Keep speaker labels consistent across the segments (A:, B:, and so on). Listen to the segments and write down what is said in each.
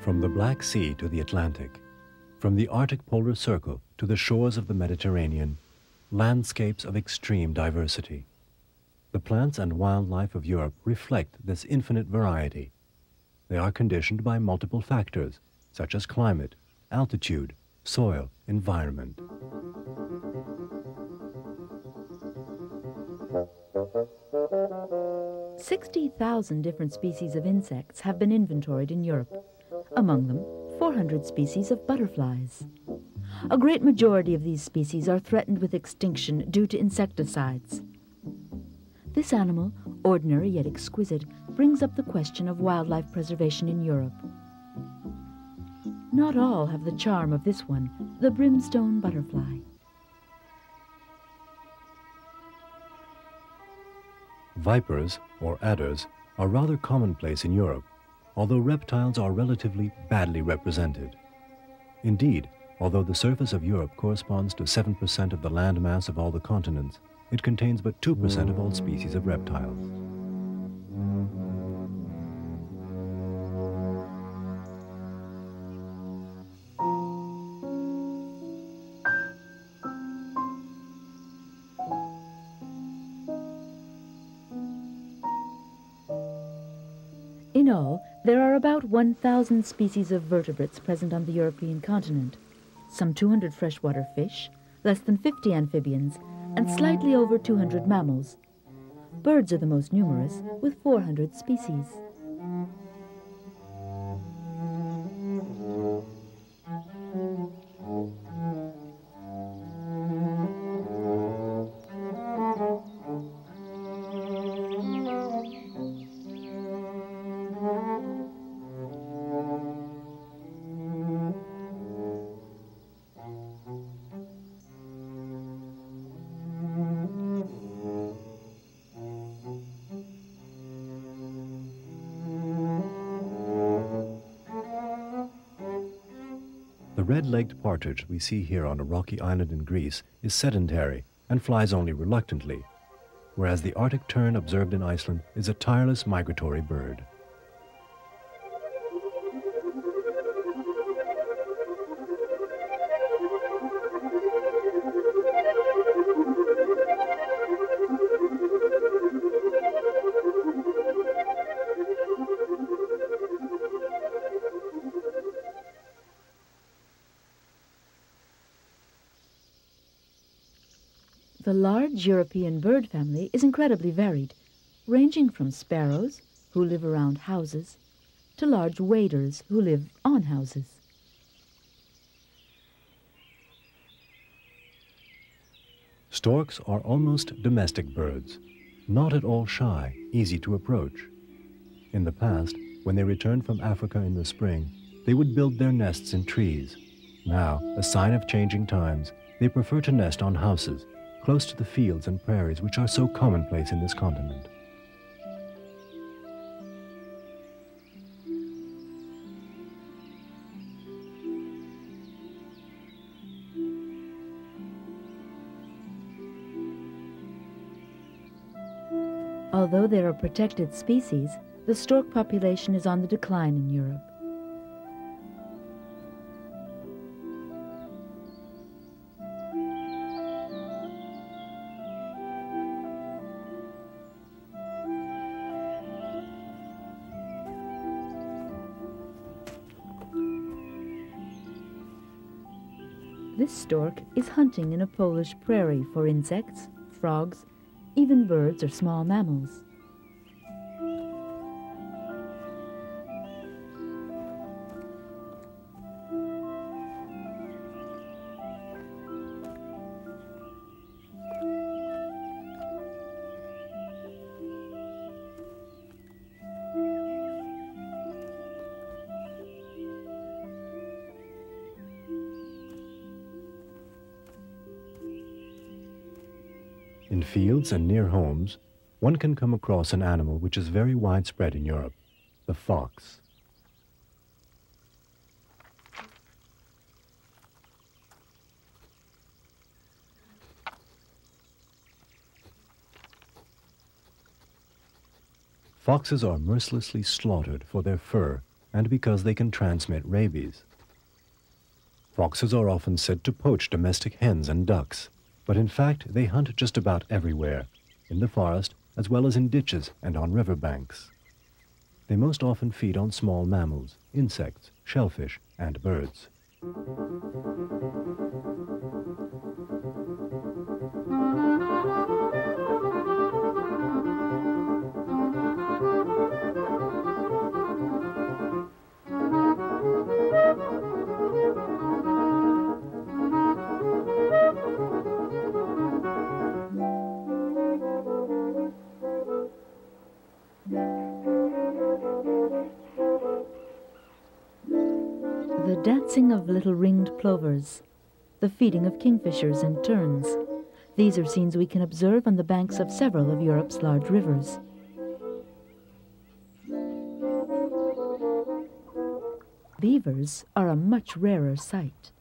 A: From the Black Sea to the Atlantic, from the Arctic polar circle to the shores of the Mediterranean, landscapes of extreme diversity. The plants and wildlife of Europe reflect this infinite variety. They are conditioned by multiple factors, such as climate, altitude, soil, environment.
B: " 60,000 different species of insects have been inventoried in Europe. Among them, 400 species of butterflies. A great majority of these species are threatened with extinction due to insecticides. This animal, ordinary yet exquisite, brings up the question of wildlife preservation in Europe. Not all have the charm of this one, the brimstone butterfly.
A: Vipers, or adders, are rather commonplace in Europe, although reptiles are relatively badly represented. Indeed, although the surface of Europe corresponds to 7% of the land mass of all the continents, it contains but 2% of all species of reptiles.
B: In all, there are about 1,000 species of vertebrates present on the European continent, some 200 freshwater fish, less than 50 amphibians, and slightly over 200 mammals. Birds are the most numerous, with 400 species.
A: The red-legged partridge we see here on a rocky island in Greece is sedentary and flies only reluctantly, whereas the Arctic tern observed in Iceland is a tireless migratory bird.
B: The large European bird family is incredibly varied, ranging from sparrows, who live around houses, to large waders, who live on houses.
A: Storks are almost domestic birds, not at all shy, easy to approach. In the past, when they returned from Africa in the spring, they would build their nests in trees. Now, a sign of changing times, they prefer to nest on houses, close to the fields and prairies which are so commonplace in this continent.
B: Although they are a protected species, the stork population is on the decline in Europe. This stork is hunting in a Polish prairie for insects, frogs, even birds or small mammals.
A: In fields and near homes, one can come across an animal which is very widespread in Europe, the fox. Foxes are mercilessly slaughtered for their fur, and because they can transmit rabies. Foxes are often said to poach domestic hens and ducks, but in fact they hunt just about everywhere, in the forest as well as in ditches and on riverbanks. They most often feed on small mammals, insects, shellfish, and birds.
B: The dancing of little ringed plovers, the feeding of kingfishers and terns. These are scenes we can observe on the banks of several of Europe's large rivers. Beavers are a much rarer sight.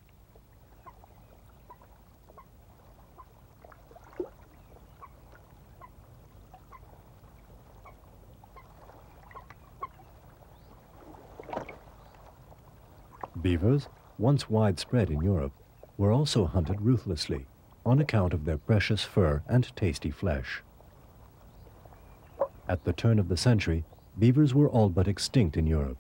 A: Beavers, once widespread in Europe, were also hunted ruthlessly on account of their precious fur and tasty flesh. At the turn of the century, beavers were all but extinct in Europe.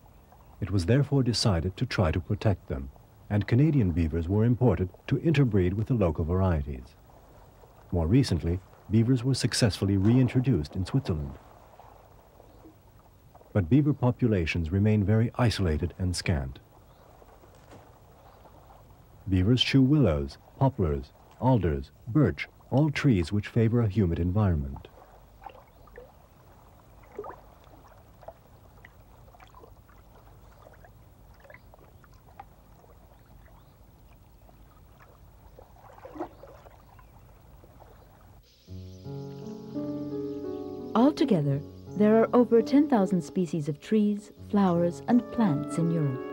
A: It was therefore decided to try to protect them, and Canadian beavers were imported to interbreed with the local varieties. More recently, beavers were successfully reintroduced in Switzerland. But beaver populations remain very isolated and scant. Beavers chew willows, poplars, alders, birch, all trees which favor a humid environment.
B: Altogether, there are over 10,000 species of trees, flowers, and plants in Europe.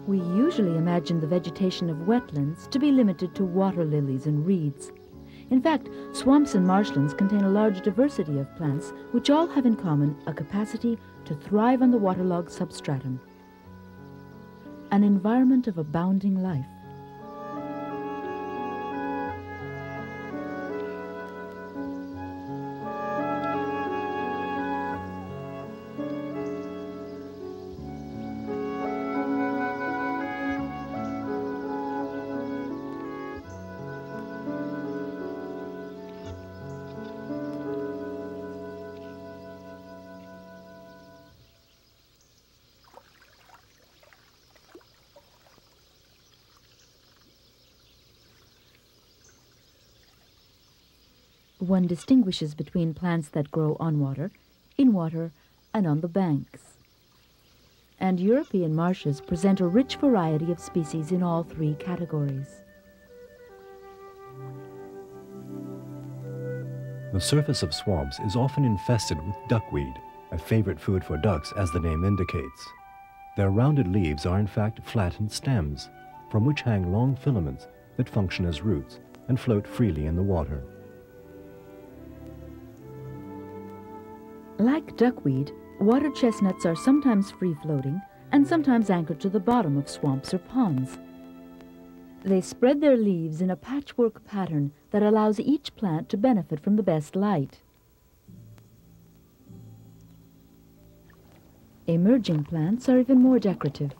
B: We usually imagine the vegetation of wetlands to be limited to water lilies and reeds. In fact, swamps and marshlands contain a large diversity of plants which all have in common a capacity to thrive on the waterlogged substratum. An environment of abounding life. One distinguishes between plants that grow on water, in water, and on the banks. And European marshes present a rich variety of species in all three categories.
A: The surface of swamps is often infested with duckweed, a favorite food for ducks as the name indicates. Their rounded leaves are in fact flattened stems, from which hang long filaments that function as roots and float freely in the water.
B: Like duckweed, water chestnuts are sometimes free-floating and sometimes anchored to the bottom of swamps or ponds. They spread their leaves in a patchwork pattern that allows each plant to benefit from the best light. Emerging plants are even more decorative.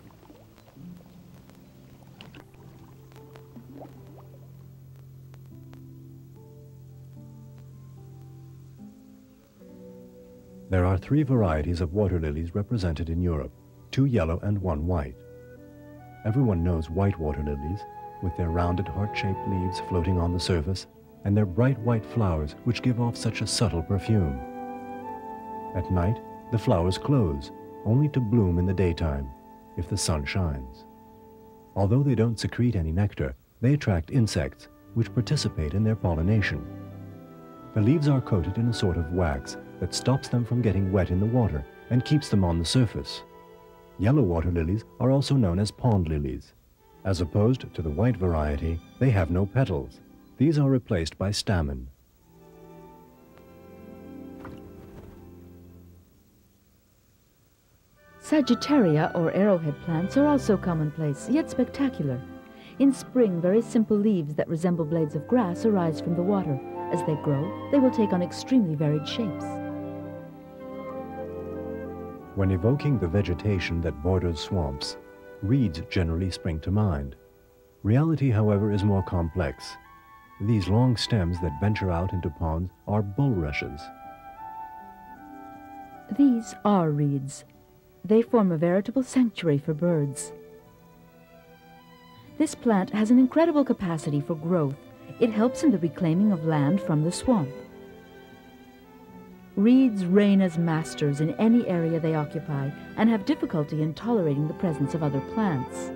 A: There are 3 varieties of water lilies represented in Europe, 2 yellow and 1 white. Everyone knows white water lilies, with their rounded heart-shaped leaves floating on the surface, and their bright white flowers which give off such a subtle perfume. At night, the flowers close, only to bloom in the daytime, if the sun shines. Although they don't secrete any nectar, they attract insects, which participate in their pollination. The leaves are coated in a sort of wax that stops them from getting wet in the water and keeps them on the surface. Yellow water lilies are also known as pond lilies. As opposed to the white variety, they have no petals. These are replaced by stamen.
B: Sagittaria, or arrowhead plants, are also commonplace, yet spectacular. In spring, very simple leaves that resemble blades of grass arise from the water. As they grow, they will take on extremely varied shapes.
A: When evoking the vegetation that borders swamps, reeds generally spring to mind. Reality, however, is more complex. These long stems that venture out into ponds are bulrushes.
B: These are reeds. They form a veritable sanctuary for birds. This plant has an incredible capacity for growth. It helps in the reclaiming of land from the swamp. Reeds reign as masters in any area they occupy and have difficulty in tolerating the presence of other plants.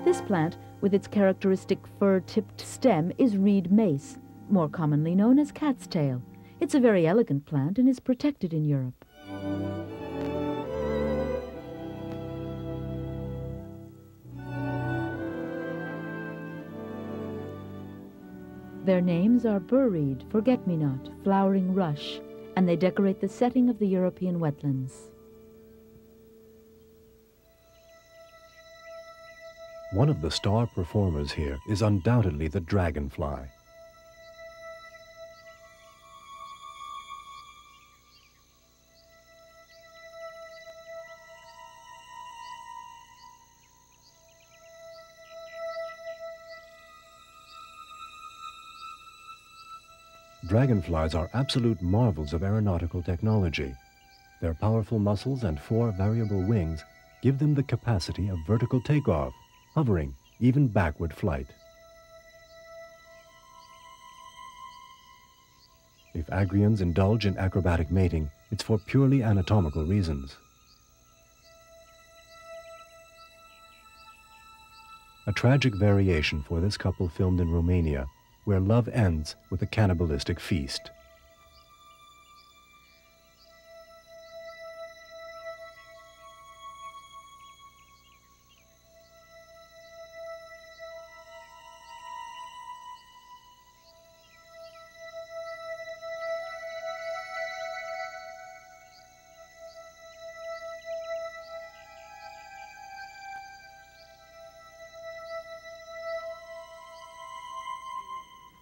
B: This plant, with its characteristic fir-tipped stem, is reed mace, more commonly known as cat's tail. It's a very elegant plant and is protected in Europe. Their names are burreed, forget-me-not, flowering rush, and they decorate the setting of the European wetlands.
A: One of the star performers here is undoubtedly the dragonfly. Dragonflies are absolute marvels of aeronautical technology. Their powerful muscles and 4 variable wings give them the capacity of vertical takeoff, hovering, even backward flight. If agrions indulge in acrobatic mating, it's for purely anatomical reasons. A tragic variation for this couple filmed in Romania, where love ends with a cannibalistic feast.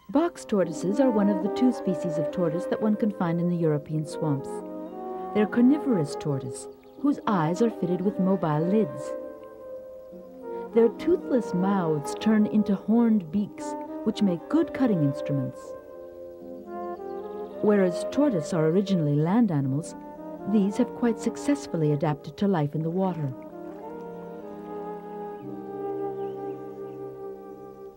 B: Box tortoises are one of the 2 species of tortoise that one can find in the European swamps. They're carnivorous tortoise, whose eyes are fitted with mobile lids. Their toothless mouths turn into horned beaks, which make good cutting instruments. Whereas tortoise are originally land animals, these have quite successfully adapted to life in the water.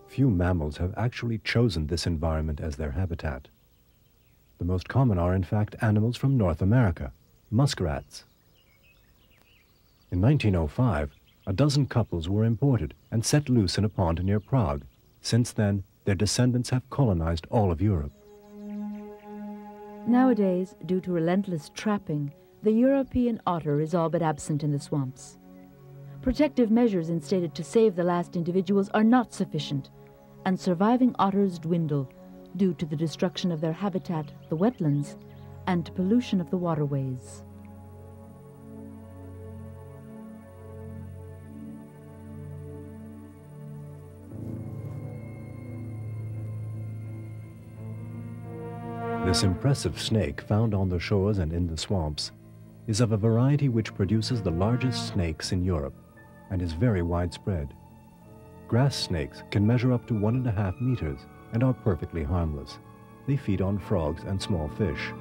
A: Few mammals have actually chosen this environment as their habitat. The most common are, in fact, animals from North America, muskrats. In 1905, a dozen couples were imported and set loose in a pond near Prague. Since then, their descendants have colonized all of Europe.
B: Nowadays, due to relentless trapping, the European otter is all but absent in the swamps. Protective measures instated to save the last individuals are not sufficient, and surviving otters dwindle due to the destruction of their habitat, the wetlands, and pollution of the waterways.
A: This impressive snake found on the shores and in the swamps is of a variety which produces the largest snakes in Europe and is very widespread. Grass snakes can measure up to 1.5 meters and are perfectly harmless. they feed on frogs and small fish.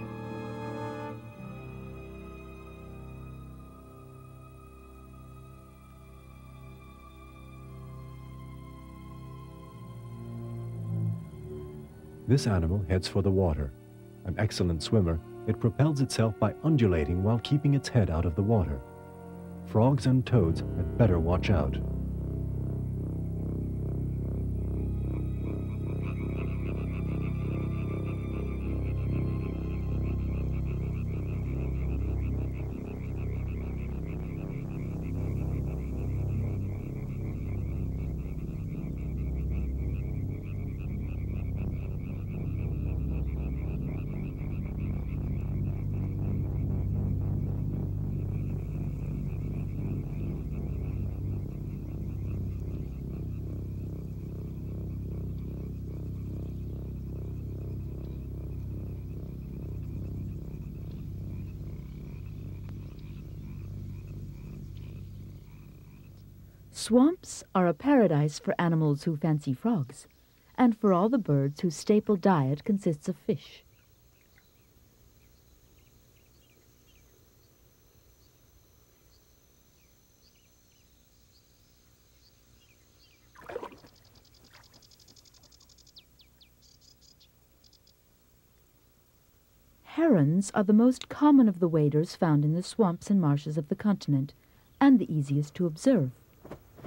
A: This animal heads for the water. An excellent swimmer, it propels itself by undulating while keeping its head out of the water. Frogs and toads had better watch out.
B: Swamps are a paradise for animals who fancy frogs, and for all the birds whose staple diet consists of fish. Herons are the most common of the waders found in the swamps and marshes of the continent, and the easiest to observe.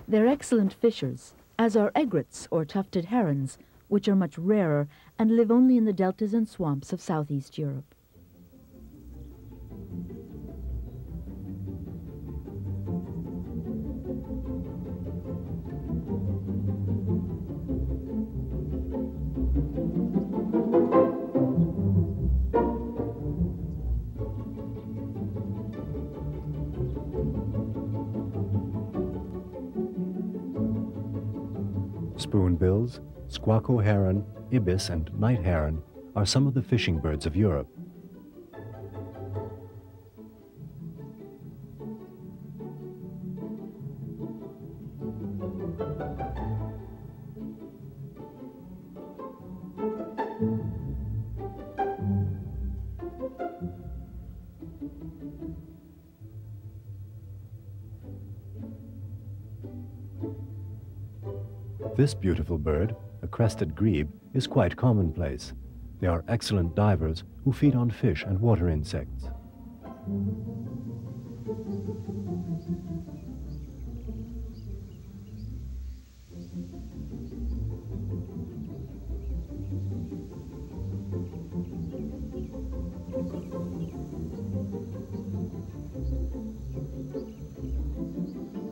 B: They're excellent fishers, as are egrets or tufted herons, which are much rarer and live only in the deltas and swamps of southeast Europe.
A: Spoonbills, squacco heron, ibis, and night heron are some of the fishing birds of Europe. This beautiful bird, a crested grebe, is quite commonplace. They are excellent divers who feed on fish and water insects.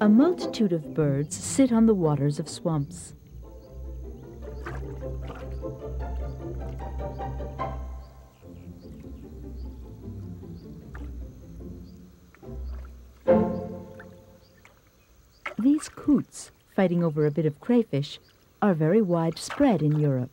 B: A multitude of birds sit on the waters of swamps. These coots, fighting over a bit of crayfish, are very widespread in Europe.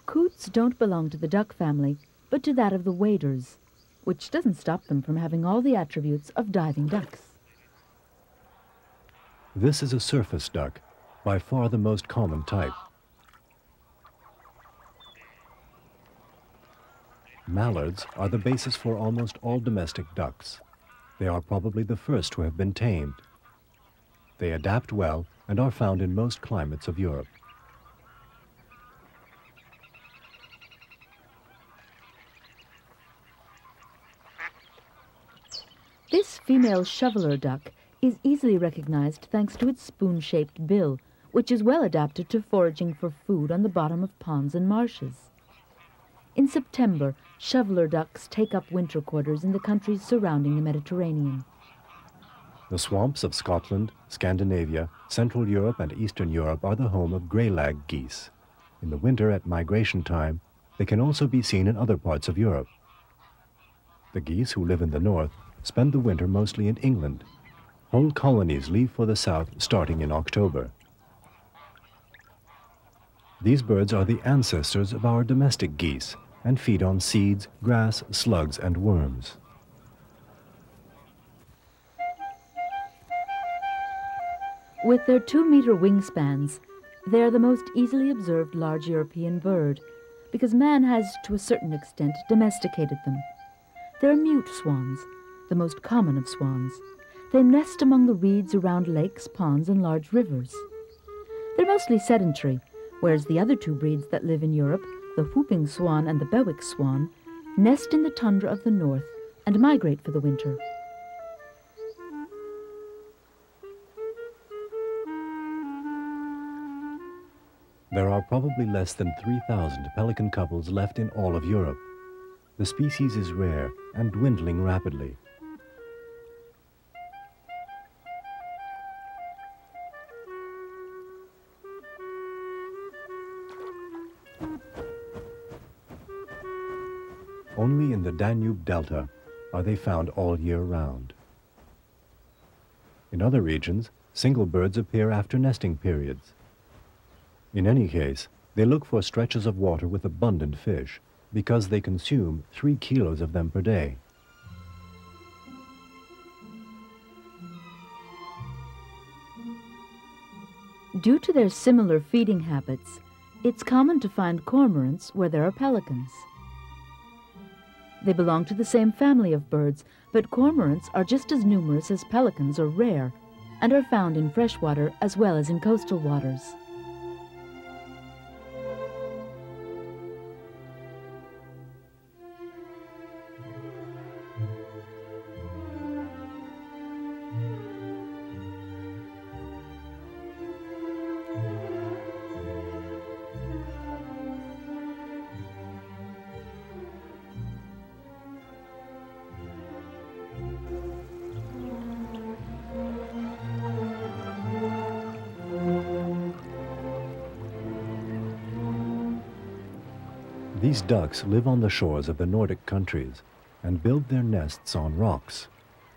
B: Coots don't belong to the duck family, but to that of the waders, which doesn't stop them from having all the attributes of diving ducks.
A: This is a surface duck, by far the most common type. Mallards are the basis for almost all domestic ducks. They are probably the first to have been tamed. They adapt well and are found in most climates of Europe.
B: This female shoveler duck is easily recognized thanks to its spoon-shaped bill, which is well adapted to foraging for food on the bottom of ponds and marshes. In September, shoveler ducks take up winter quarters in the countries surrounding the Mediterranean.
A: The swamps of Scotland, Scandinavia, Central Europe, and Eastern Europe are the home of greylag geese. In the winter at migration time, they can also be seen in other parts of Europe. The geese who live in the north spend the winter mostly in England. Whole colonies leave for the south starting in October. These birds are the ancestors of our domestic geese and feed on seeds, grass, slugs, and worms.
B: With their 2-meter wingspans, they are the most easily observed large European bird because man has, to a certain extent, domesticated them. They're mute swans, the most common of swans. They nest among the reeds around lakes, ponds, and large rivers. They're mostly sedentary, whereas the other 2 breeds that live in Europe, the whooping swan and the Bewick swan, nest in the tundra of the north and migrate for the winter.
A: There are probably less than 3,000 pelican couples left in all of Europe. The species is rare and dwindling rapidly. Only in the Danube Delta are they found all year round. In other regions, single birds appear after nesting periods. In any case, they look for stretches of water with abundant fish because they consume 3 kilos of them per day.
B: Due to their similar feeding habits, it's common to find cormorants where there are pelicans. They belong to the same family of birds, but cormorants are just as numerous as pelicans are rare and are found in freshwater as well as in coastal waters.
A: These ducks live on the shores of the Nordic countries and build their nests on rocks.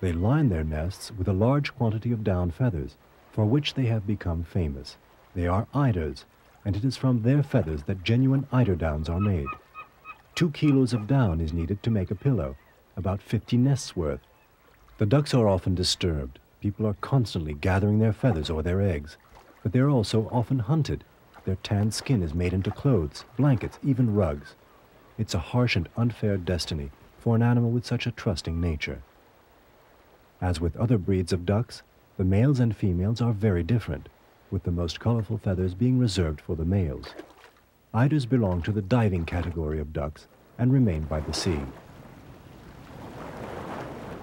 A: They line their nests with a large quantity of down feathers, for which they have become famous. They are eiders, and it is from their feathers that genuine eiderdowns are made. 2 kilos of down is needed to make a pillow, about 50 nests worth. The ducks are often disturbed. People are constantly gathering their feathers or their eggs, but they are also often hunted. Their tanned skin is made into clothes, blankets, even rugs. It's a harsh and unfair destiny for an animal with such a trusting nature. As with other breeds of ducks, the males and females are very different, with the most colorful feathers being reserved for the males. Eiders belong to the diving category of ducks and remain by the sea.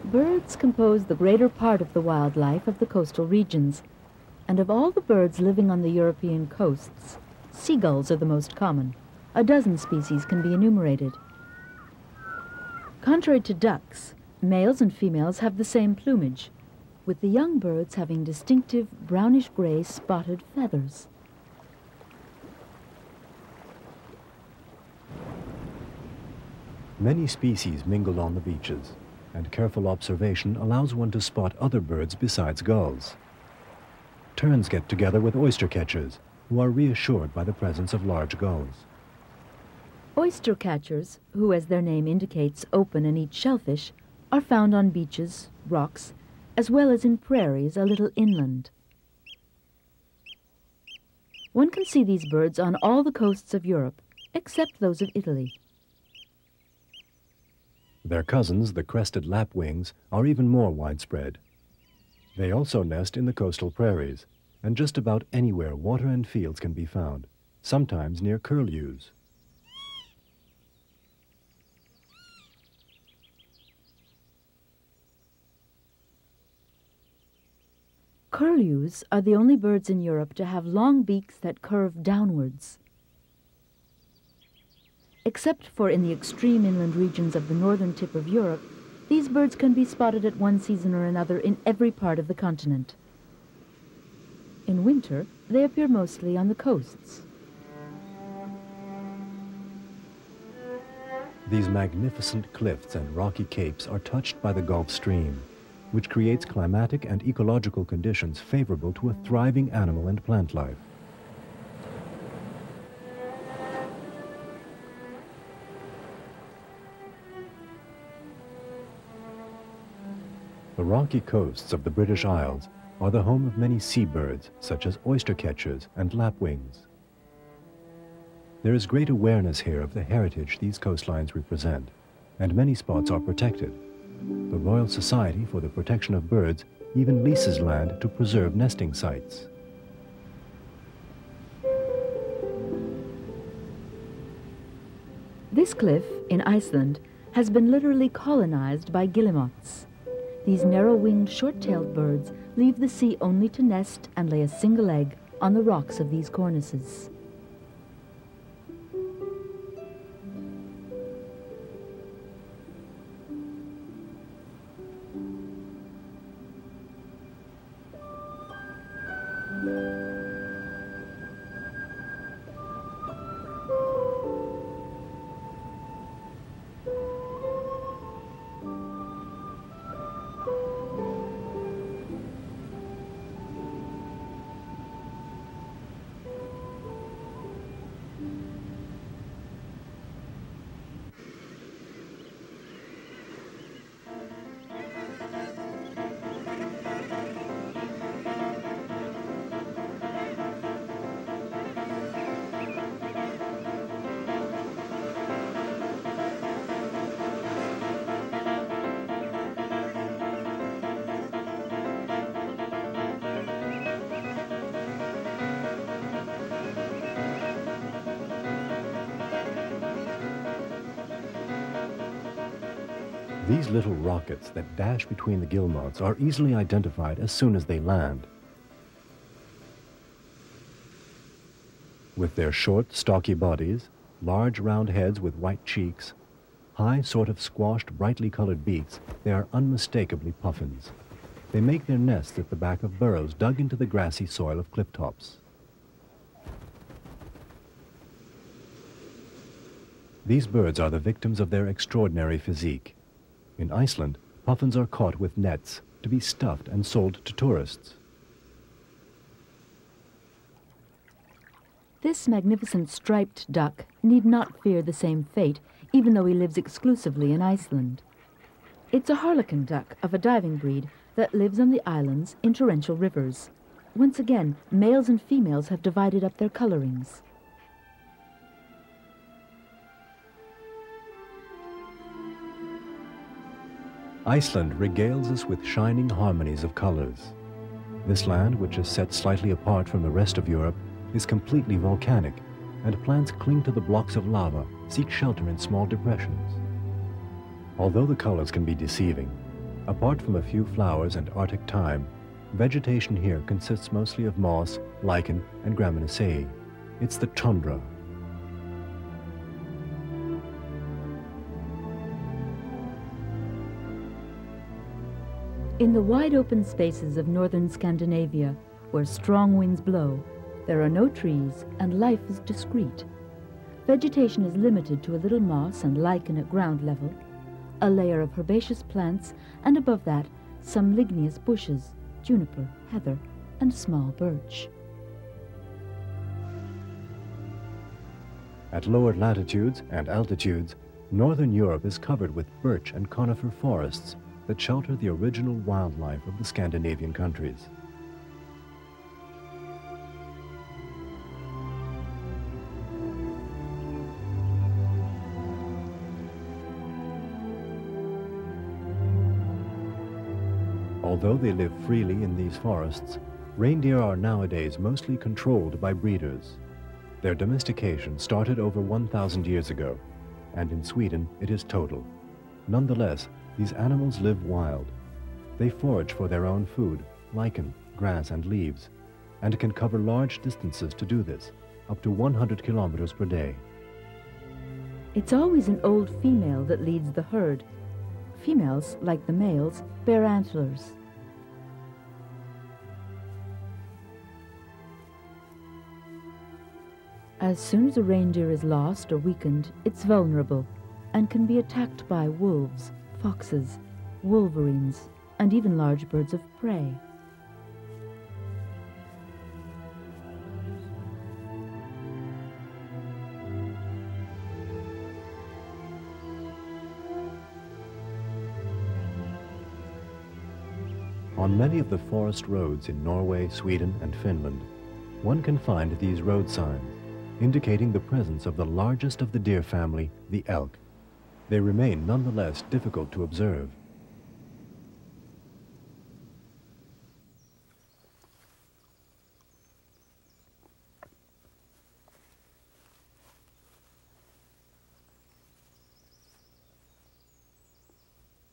B: Birds compose the greater part of the wildlife of the coastal regions, and of all the birds living on the European coasts, seagulls are the most common. A dozen species can be enumerated. Contrary to ducks, males and females have the same plumage, with the young birds having distinctive brownish-gray spotted feathers.
A: Many species mingle on the beaches, and careful observation allows one to spot other birds besides gulls. Terns get together with oyster catchers, who are reassured by the presence of large gulls.
B: Oyster catchers, who, as their name indicates, open and eat shellfish, are found on beaches, rocks, as well as in prairies a little inland. One can see these birds on all the coasts of Europe, except those of Italy.
A: Their cousins, the crested lapwings, are even more widespread. They also nest in the coastal prairies, and just about anywhere water and fields can be found, sometimes near curlews.
B: Curlews are the only birds in Europe to have long beaks that curve downwards. Except for in the extreme inland regions of the northern tip of Europe, These birds can be spotted at one season or another in every part of the continent. In winter, they appear mostly on the coasts.
A: These magnificent cliffs and rocky capes are touched by the Gulf Stream, which creates climatic and ecological conditions favorable to a thriving animal and plant life. The rocky coasts of the British Isles are the home of many seabirds, such as oystercatchers and lapwings. There is great awareness here of the heritage these coastlines represent, and many spots are protected. The Royal Society for the Protection of Birds even leases land to preserve nesting sites.
B: This cliff in Iceland has been literally colonized by guillemots. These narrow-winged, short-tailed birds leave the sea only to nest and lay a single egg on the rocks of these cornices.
A: These little rockets that dash between the guillemots are easily identified as soon as they land. With their short, stocky bodies, large round heads with white cheeks, high, sort of squashed, brightly colored beaks, they are unmistakably puffins. They make their nests at the back of burrows dug into the grassy soil of cliff tops. These birds are the victims of their extraordinary physique. In Iceland, puffins are caught with nets to be stuffed and sold to tourists.
B: This magnificent striped duck need not fear the same fate, even though he lives exclusively in Iceland. It's a harlequin duck of a diving breed that lives on the island's in torrential rivers. Once again, males and females have divided up their colorings.
A: Iceland regales us with shining harmonies of colors. This land, which is set slightly apart from the rest of Europe, is completely volcanic, and plants cling to the blocks of lava, seek shelter in small depressions. Although the colors can be deceiving, apart from a few flowers and Arctic thyme, vegetation here consists mostly of moss, lichen, and Gramineaceae. It's the tundra.
B: In the wide open spaces of northern Scandinavia, where strong winds blow, there are no trees and life is discreet. Vegetation is limited to a little moss and lichen at ground level, a layer of herbaceous plants, and above that, some ligneous bushes, juniper, heather, and small birch.
A: At lower latitudes and altitudes, northern Europe is covered with birch and conifer forests that shelter the original wildlife of the Scandinavian countries. Although they live freely in these forests, reindeer are nowadays mostly controlled by breeders. Their domestication started over 1,000 years ago, and in Sweden it is total. Nonetheless, these animals live wild. They forage for their own food, lichen, grass, and leaves, and can cover large distances to do this, up to 100 kilometers per day.
B: It's always an old female that leads the herd. Females, like the males, bear antlers. As soon as a reindeer is lost or weakened, it's vulnerable and can be attacked by wolves, foxes, wolverines, and even large birds of prey.
A: On many of the forest roads in Norway, Sweden, and Finland, one can find these road signs, indicating the presence of the largest of the deer family, the elk. They remain nonetheless difficult to observe.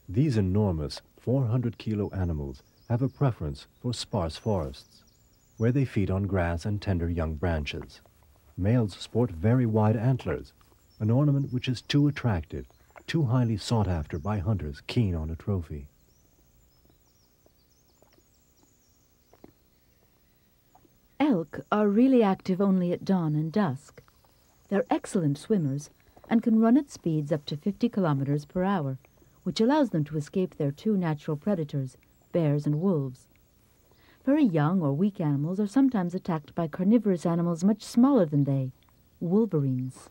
A: These enormous 400-kilo animals have a preference for sparse forests, where they feed on grass and tender young branches. Males sport very wide antlers, an ornament which is too attractive, too highly sought after by hunters keen on a trophy.
B: Elk are really active only at dawn and dusk. They're excellent swimmers and can run at speeds up to 50 kilometers per hour, which allows them to escape their two natural predators, bears and wolves. Very young or weak animals are sometimes attacked by carnivorous animals much smaller than they, wolverines.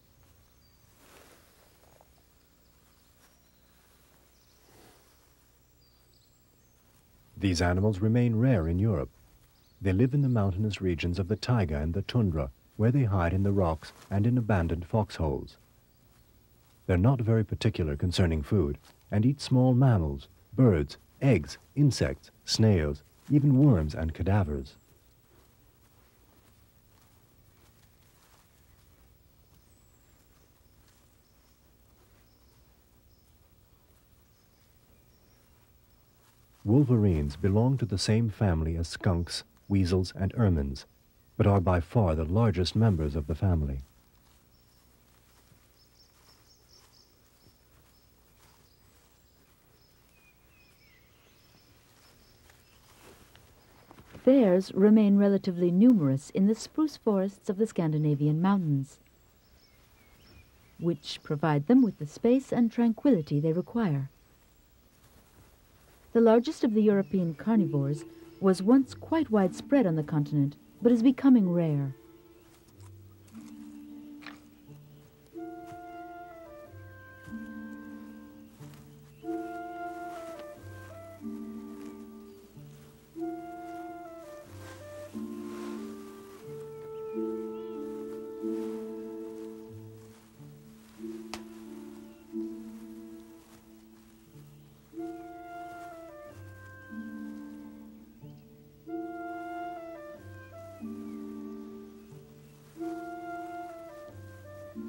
A: These animals remain rare in Europe. They live in the mountainous regions of the taiga and the tundra, where they hide in the rocks and in abandoned foxholes. They're not very particular concerning food, and eat small mammals, birds, eggs, insects, snails, even worms and cadavers. Wolverines belong to the same family as skunks, weasels, and ermines, but are by far the largest members of the family.
B: Bears remain relatively numerous in the spruce forests of the Scandinavian mountains, which provide them with the space and tranquility they require. The largest of the European carnivores was once quite widespread on the continent, but is becoming rare.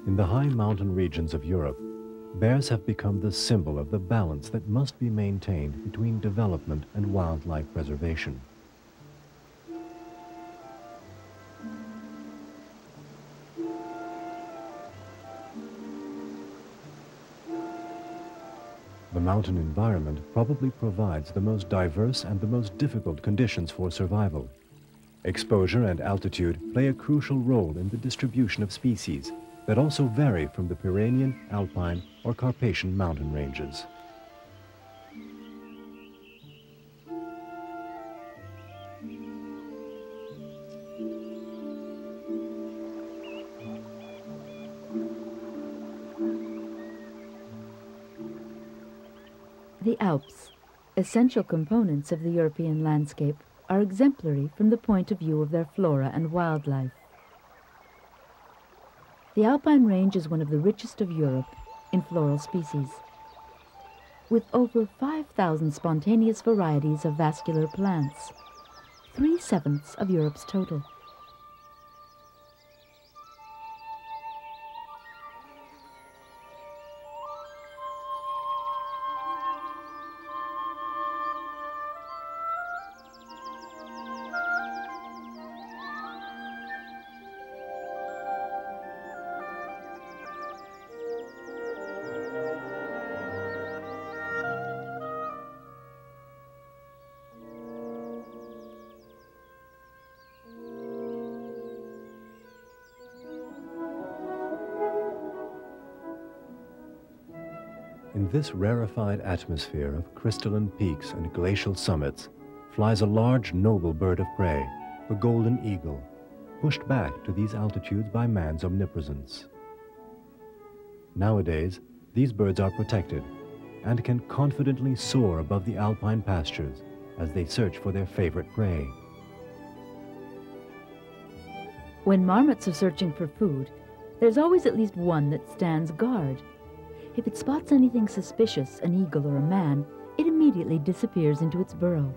A: In the high mountain regions of Europe, bears have become the symbol of the balance that must be maintained between development and wildlife preservation. The mountain environment probably provides the most diverse and the most difficult conditions for survival. Exposure and altitude play a crucial role in the distribution of species that also vary from the Pyrenean, Alpine, or Carpathian mountain ranges.
B: The Alps, essential components of the European landscape, are exemplary from the point of view of their flora and wildlife. The Alpine range is one of the richest of Europe in floral species, with over 5,000 spontaneous varieties of vascular plants, 3/7 of Europe's total.
A: In this rarefied atmosphere of crystalline peaks and glacial summits flies a large noble bird of prey, the golden eagle, pushed back to these altitudes by man's omnipresence. Nowadays, these birds are protected and can confidently soar above the alpine pastures as they search for their favorite prey.
B: When marmots are searching for food, there's always at least one that stands guard. If it spots anything suspicious, an eagle or a man, it immediately disappears into its burrow.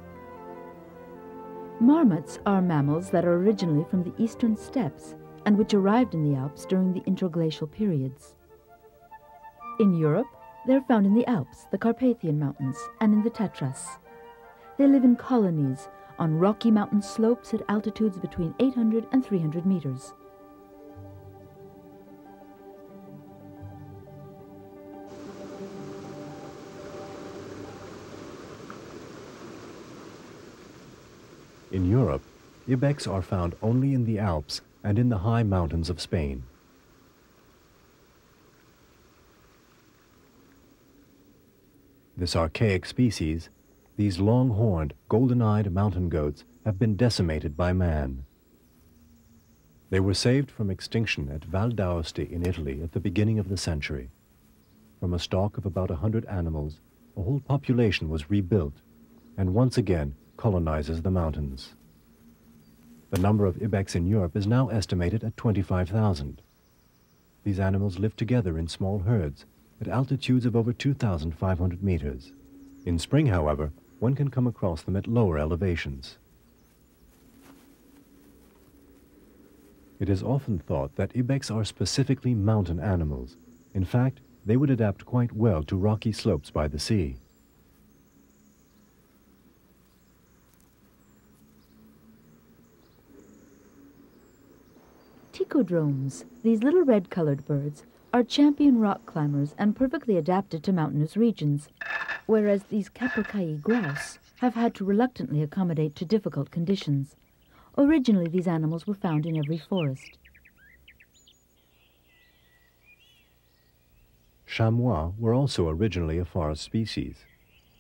B: Marmots are mammals that are originally from the eastern steppes and which arrived in the Alps during the interglacial periods. In Europe, they're found in the Alps, the Carpathian Mountains, and in the Tatras. They live in colonies on rocky mountain slopes at altitudes between 800 and 300 meters.
A: In Europe, ibex are found only in the Alps and in the high mountains of Spain. This archaic species, these long-horned, golden-eyed mountain goats, have been decimated by man. They were saved from extinction at Val d'Aoste in Italy at the beginning of the century. From a stock of about 100 animals, a whole population was rebuilt and once again colonizes the mountains. The number of ibex in Europe is now estimated at 25,000. These animals live together in small herds at altitudes of over 2,500 meters. In spring, however, one can come across them at lower elevations. It is often thought that ibex are specifically mountain animals. In fact, they would adapt quite well to rocky slopes by the sea.
B: Ticodromes, these little red-colored birds, are champion rock climbers and perfectly adapted to mountainous regions, whereas these capercaillie grouse have had to reluctantly accommodate to difficult conditions. Originally, these animals were found in every forest.
A: Chamois were also originally a forest species,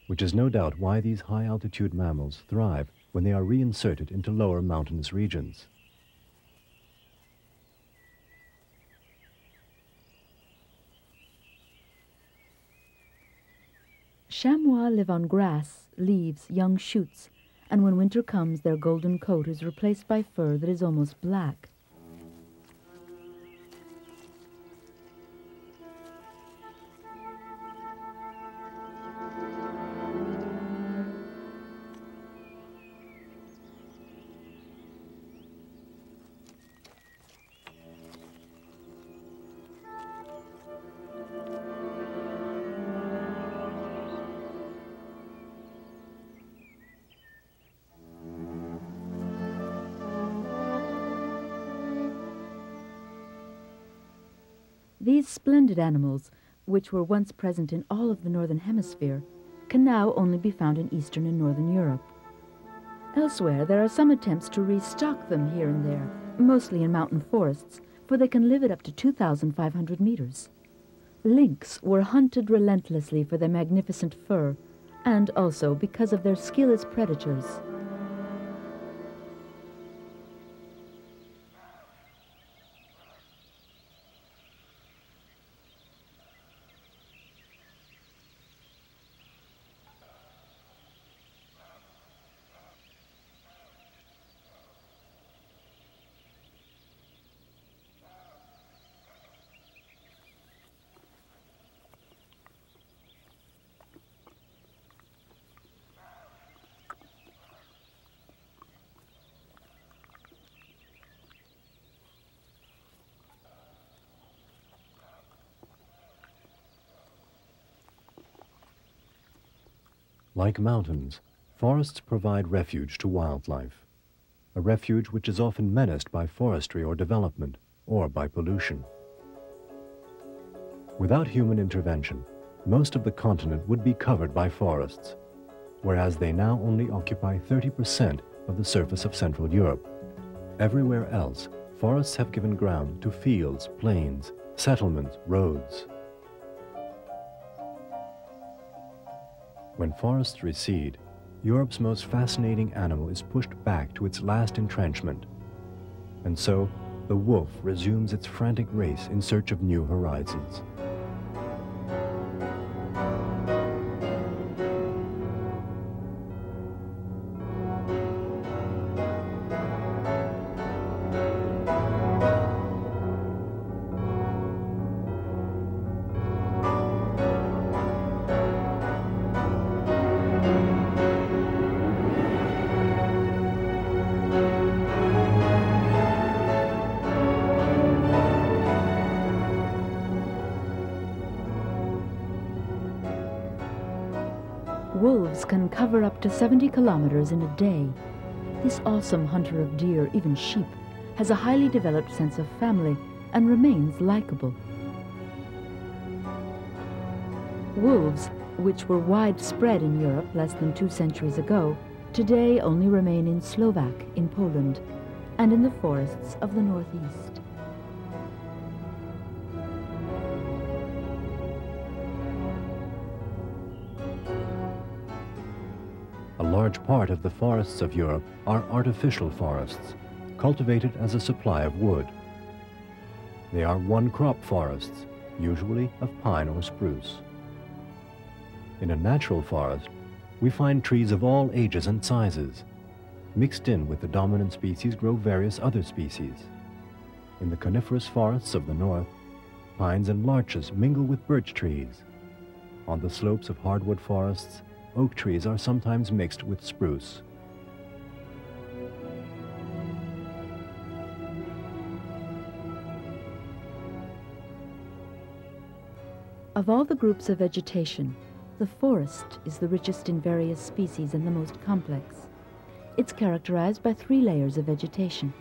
A: which is no doubt why these high-altitude mammals thrive when they are reinserted into lower mountainous regions.
B: Chamois live on grass, leaves, young shoots, and when winter comes, their golden coat is replaced by fur that is almost black. These splendid animals, which were once present in all of the northern hemisphere, can now only be found in eastern and northern Europe. Elsewhere, there are some attempts to restock them here and there, mostly in mountain forests, for they can live at up to 2,500 meters. Lynx were hunted relentlessly for their magnificent fur, and also because of their skill as predators.
A: Like mountains, forests provide refuge to wildlife, a refuge which is often menaced by forestry or development, or by pollution. Without human intervention, most of the continent would be covered by forests, whereas they now only occupy 30% of the surface of Central Europe. Everywhere else, forests have given ground to fields, plains, settlements, roads. When forests recede, Europe's most fascinating animal is pushed back to its last entrenchment. And so, the wolf resumes its frantic race in search of new horizons.
B: Wolves can cover up to 70 kilometers in a day. This awesome hunter of deer, even sheep, has a highly developed sense of family and remains likable. Wolves, which were widespread in Europe less than 2 centuries ago, today only remain in Slovak in Poland and in the forests of the northeast.
A: A large part of the forests of Europe are artificial forests, cultivated as a supply of wood. They are one-crop forests, usually of pine or spruce. In a natural forest, we find trees of all ages and sizes. Mixed in with the dominant species grow various other species. In the coniferous forests of the north, pines and larches mingle with birch trees. On the slopes of hardwood forests, oak trees are sometimes mixed with spruce.
B: Of all the groups of vegetation, the forest is the richest in various species and the most complex. It's characterized by 3 layers of vegetation.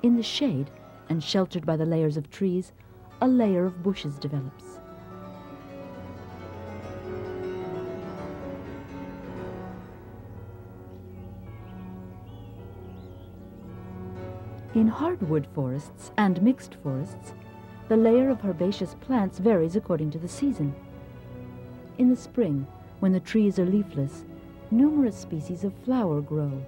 B: In the shade, and sheltered by the layers of trees, a layer of bushes develops. In hardwood forests and mixed forests, the layer of herbaceous plants varies according to the season. In the spring, when the trees are leafless, numerous species of flower grow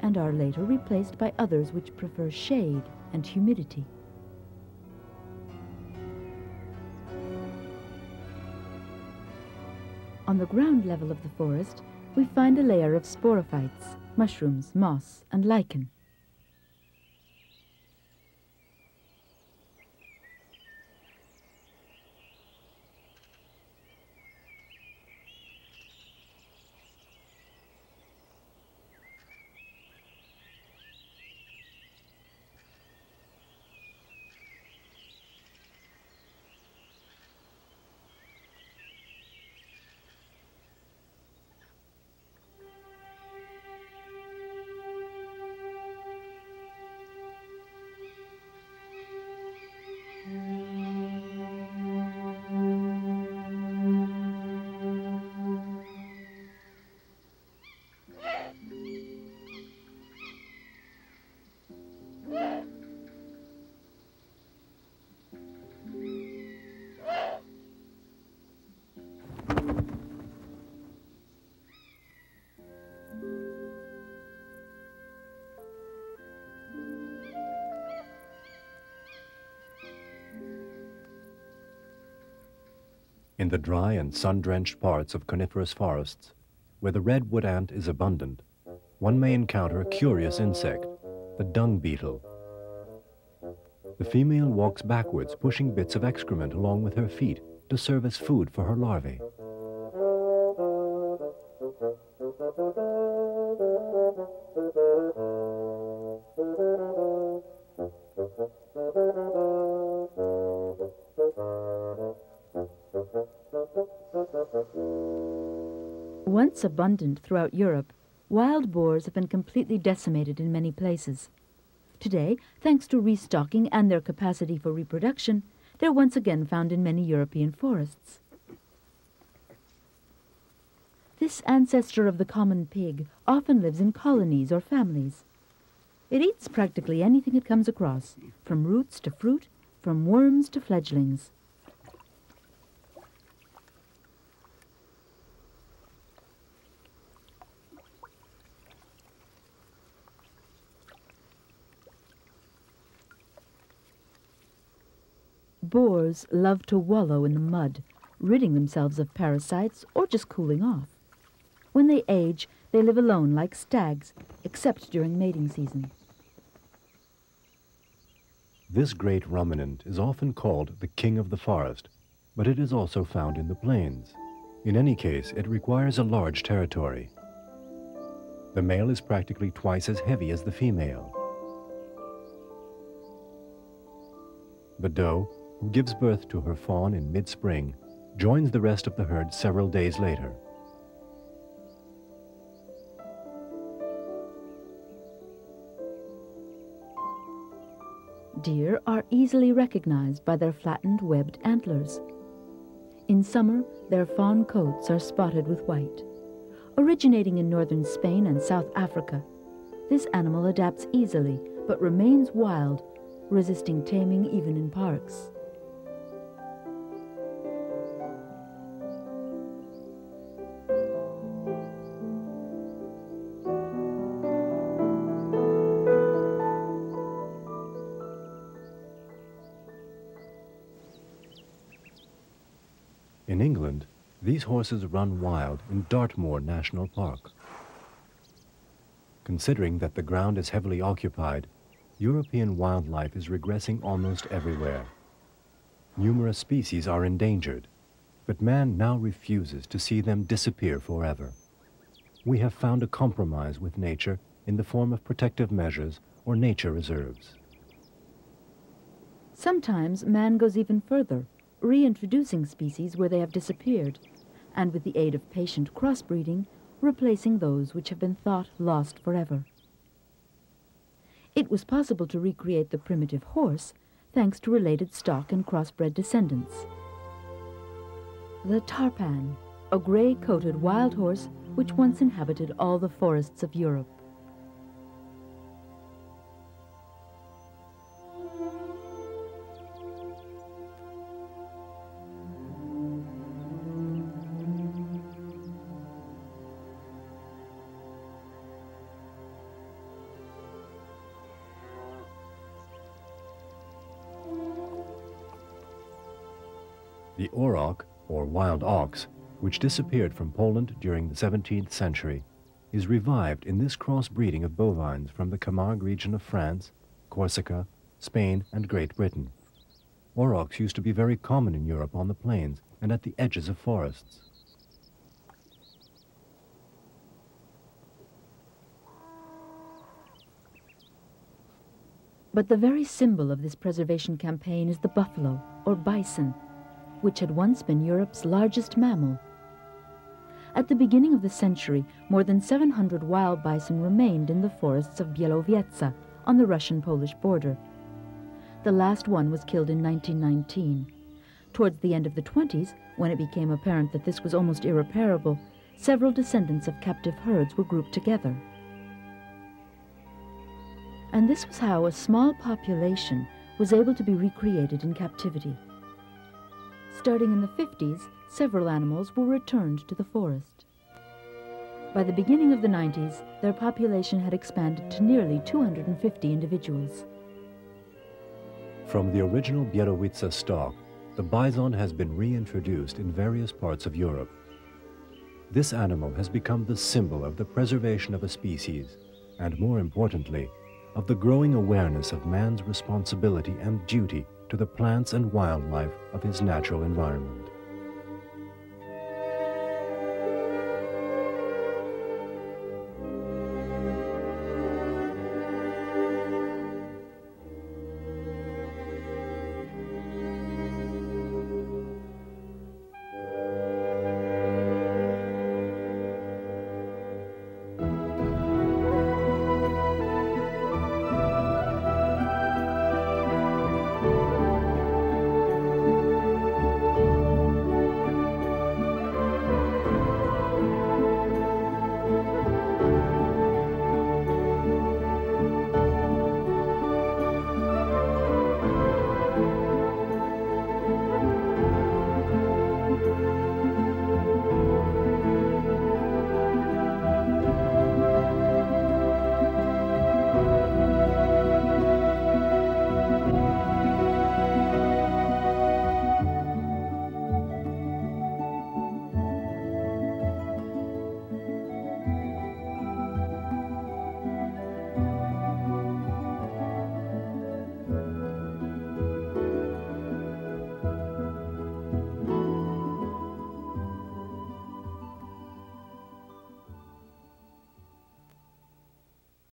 B: and are later replaced by others which prefer shade and humidity. On the ground level of the forest, we find a layer of sporophytes, mushrooms, moss, and lichen.
A: In the dry and sun-drenched parts of coniferous forests, where the redwood ant is abundant, one may encounter a curious insect, the dung beetle. The female walks backwards, pushing bits of excrement along with her feet to serve as food for her larvae.
B: Once abundant throughout Europe, wild boars have been completely decimated in many places. Today, thanks to restocking and their capacity for reproduction, they're once again found in many European forests. This ancestor of the common pig often lives in colonies or families. It eats practically anything it comes across, from roots to fruit, from worms to fledglings. Boars love to wallow in the mud, ridding themselves of parasites or just cooling off. When they age, they live alone like stags, except during mating season.
A: This great ruminant is often called the king of the forest, but it is also found in the plains. In any case, it requires a large territory. The male is practically twice as heavy as the female. The doe, who gives birth to her fawn in mid-spring, joins the rest of the herd several days later.
B: Deer are easily recognized by their flattened, webbed antlers. In summer, their fawn coats are spotted with white. Originating in northern Spain and South Africa, this animal adapts easily but remains wild, resisting taming even in parks.
A: In England, these horses run wild in Dartmoor National Park. Considering that the ground is heavily occupied, European wildlife is regressing almost everywhere. Numerous species are endangered, but man now refuses to see them disappear forever. We have found a compromise with nature in the form of protective measures or nature reserves.
B: Sometimes man goes even further, reintroducing species where they have disappeared, and with the aid of patient crossbreeding, replacing those which have been thought lost forever. It was possible to recreate the primitive horse thanks to related stock and crossbred descendants. The tarpan, a gray-coated wild horse which once inhabited all the forests of Europe.
A: The auroch, or wild ox, which disappeared from Poland during the 17th century, is revived in this crossbreeding of bovines from the Camargue region of France, Corsica, Spain, and Great Britain. Aurochs used to be very common in Europe on the plains and at the edges of forests.
B: But the very symbol of this preservation campaign is the buffalo, or bison, which had once been Europe's largest mammal. At the beginning of the century, more than 700 wild bison remained in the forests of Bielowiec on the Russian-Polish border. The last one was killed in 1919. Towards the end of the 20s, when it became apparent that this was almost irreparable, several descendants of captive herds were grouped together. And this was how a small population was able to be recreated in captivity. Starting in the 50s, several animals were returned to the forest. By the beginning of the 90s, their population had expanded to nearly 250 individuals.
A: From the original Bielowiec stock, the bison has been reintroduced in various parts of Europe. This animal has become the symbol of the preservation of a species, and more importantly, of the growing awareness of man's responsibility and duty to the plants and wildlife of his natural environment.